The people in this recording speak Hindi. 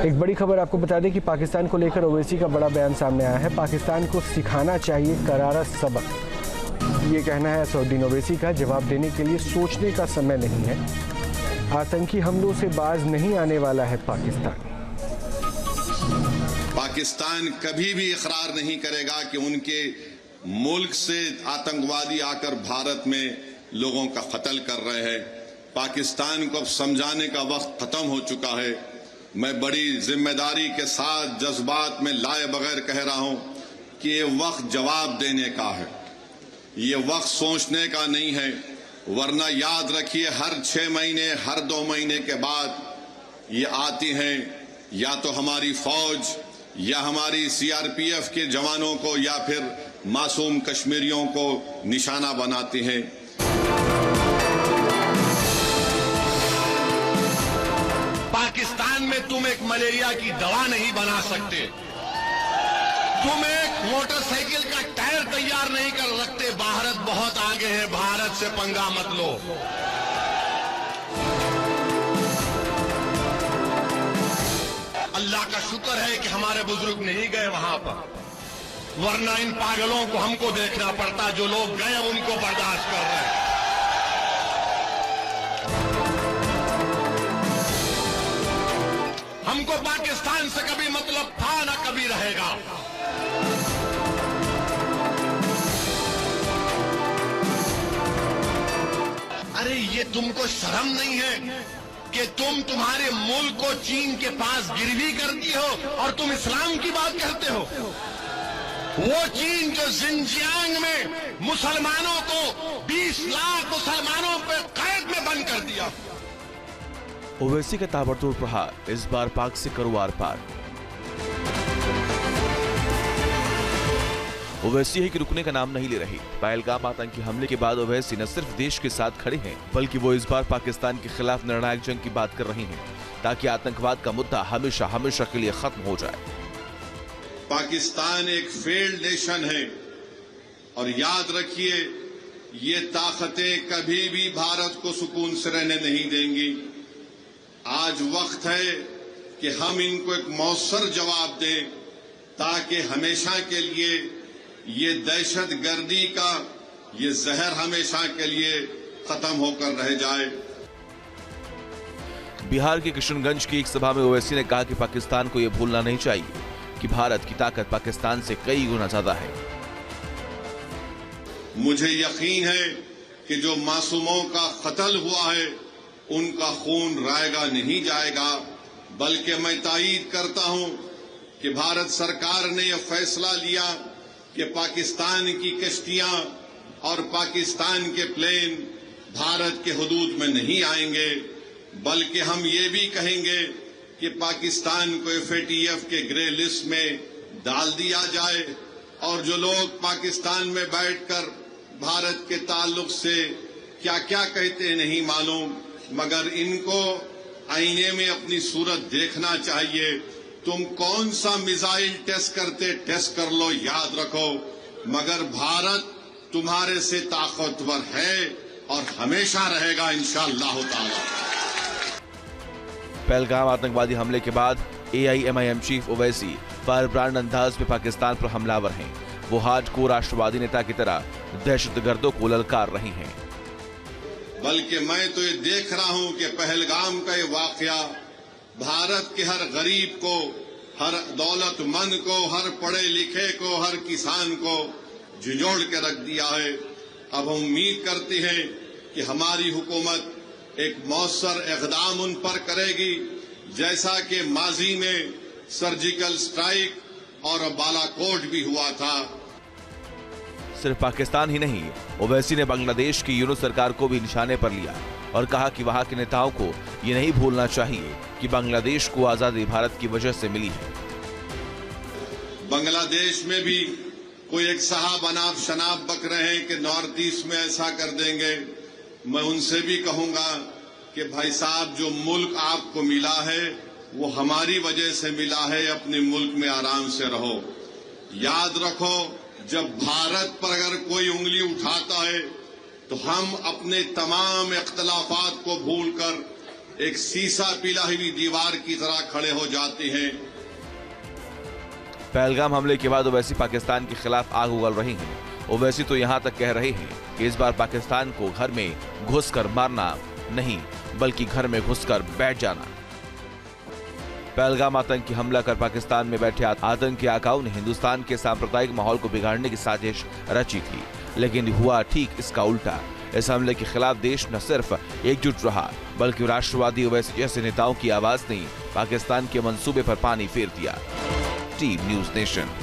एक बड़ी खबर आपको बता दें कि पाकिस्तान को लेकर ओवैसी का बड़ा बयान सामने आया है। पाकिस्तान को सिखाना चाहिए करारा सबक, ये कहना है असदुद्दीन ओवैसी का। जवाब देने के लिए सोचने का समय नहीं है। आतंकी हमलों से बाज नहीं आने वाला है पाकिस्तान। पाकिस्तान कभी भी इकरार नहीं करेगा कि उनके मुल्क से आतंकवादी आकर भारत में लोगों का कत्ल कर रहे हैं। पाकिस्तान को अब समझाने का वक्त खत्म हो चुका है। मैं बड़ी जिम्मेदारी के साथ जज्बात में लाए बगैर कह रहा हूं कि ये वक्त जवाब देने का है, ये वक्त सोचने का नहीं है। वरना याद रखिए, हर 6 महीने हर 2 महीने के बाद ये आती हैं, या तो हमारी फौज या हमारी सीआरपीएफ के जवानों को या फिर मासूम कश्मीरियों को निशाना बनाती हैं। पाकिस्तान में तुम एक मलेरिया की दवा नहीं बना सकते, तुम एक मोटरसाइकिल का टायर तैयार नहीं कर सकते। भारत बहुत आगे है, भारत से पंगा मत लो। अल्लाह का शुक्र है कि हमारे बुजुर्ग नहीं गए वहां पर, वरना इन पागलों को हमको देखना पड़ता। जो लोग गए उनको बर्दाश्त कर रहे हैं। हमको पाकिस्तान से कभी मतलब था, ना कभी रहेगा। अरे ये तुमको शर्म नहीं है कि तुम्हारे मुल्क को चीन के पास गिरवी करती हो और तुम इस्लाम की बात करते हो? वो चीन जो जिनजियांग में मुसलमानों को 20 लाख मुसलमानों पर कैद में बंद कर दिया। ओवैसी का ताबड़तोड़ प्रहार, इस बार पाक से करो आर पार। ओवैसी है कि रुकने का नाम नहीं ले रही। पहलगाम आतंकी हमले के बाद ओवैसी न सिर्फ देश के साथ खड़े हैं, बल्कि वो इस बार पाकिस्तान के खिलाफ निर्णायक जंग की बात कर रही हैं, ताकि आतंकवाद का मुद्दा हमेशा हमेशा के लिए खत्म हो जाए। पाकिस्तान एक फेल्ड नेशन है और याद रखिए, ये ताकतें कभी भी भारत को सुकून से रहने नहीं देंगी। आज वक्त है कि हम इनको एक मौसर जवाब दें, ताकि हमेशा के लिए ये दहशतगर्दी का ये जहर हमेशा के लिए खत्म होकर रह जाए। बिहार के किशनगंज की एक सभा में ओवैसी ने कहा कि पाकिस्तान को यह भूलना नहीं चाहिए कि भारत की ताकत पाकिस्तान से कई गुना ज्यादा है। मुझे यकीन है कि जो मासूमों का कत्ल हुआ है, उनका खून रायगा नहीं जाएगा। बल्कि मैं तायीद करता हूं कि भारत सरकार ने यह फैसला लिया कि पाकिस्तान की कश्तियां और पाकिस्तान के प्लेन भारत के हुदूद में नहीं आएंगे, बल्कि हम ये भी कहेंगे कि पाकिस्तान को FATF के ग्रे लिस्ट में डाल दिया जाए। और जो लोग पाकिस्तान में बैठकर भारत के ताल्लुक से क्या क्या कहते हैं नहीं मालूम, मगर इनको आईने में अपनी सूरत देखना चाहिए। तुम कौन सा मिसाइल टेस्ट करते टेस्ट कर लो, याद रखो, मगर भारत तुम्हारे से ताकतवर है और हमेशा रहेगा इंशाअल्लाह ताला। पहलगाम आतंकवादी हमले के बाद AIMIM चीफ ओवैसी फायरब्रांड अंदाज में पाकिस्तान पर हमलावर हैं। वो हार्डकोर राष्ट्रवादी नेता की तरह दहशतगर्दों को ललकार रही हैं। बल्कि मैं तो ये देख रहा हूं कि पहलगाम का ये वाकया भारत के हर गरीब को, हर दौलतमंद को, हर पढ़े लिखे को, हर किसान को झिझोड़ के रख दिया है। अब हम उम्मीद करते हैं कि हमारी हुकूमत एक मौसर इक़दाम उन पर करेगी, जैसा कि माजी में सर्जिकल स्ट्राइक और बालाकोट भी हुआ था। सिर्फ पाकिस्तान ही नहीं, ओवैसी ने बांग्लादेश की यूनुस सरकार को भी निशाने पर लिया और कहा कि वहां के नेताओं को ये नहीं भूलना चाहिए कि बांग्लादेश को आजादी भारत की वजह से मिली है। बांग्लादेश में भी कोई एक साहब अनाप शनाप बक रहे हैं कि नॉर्थ ईस्ट में ऐसा कर देंगे। मैं उनसे भी कहूंगा कि भाई साहब, जो मुल्क आपको मिला है वो हमारी वजह से मिला है, अपने मुल्क में आराम से रहो। याद रखो, जब भारत पर अगर कोई उंगली उठाता है तो हम अपने तमाम इख्तलाफात को भूलकर एक शीशा पिघली हुई दीवार की तरह खड़े हो जाते हैं। पहलगाम हमले के बाद ओवैसी पाकिस्तान के खिलाफ आग उगल रही हैं। ओवैसी तो यहाँ तक कह रहे हैं कि इस बार पाकिस्तान को घर में घुसकर मारना नहीं, बल्कि घर में घुसकर बैठ जाना। पहलगाम आतंकी हमला कर पाकिस्तान में बैठे आतंकी आकाओं ने हिंदुस्तान के सांप्रदायिक माहौल को बिगाड़ने की साजिश रची थी, लेकिन हुआ ठीक इसका उल्टा। इस हमले के खिलाफ देश न सिर्फ एकजुट रहा, बल्कि राष्ट्रवादी ओवैसी जैसे नेताओं की आवाज ने पाकिस्तान के मंसूबे पर पानी फेर दिया। Team news nation.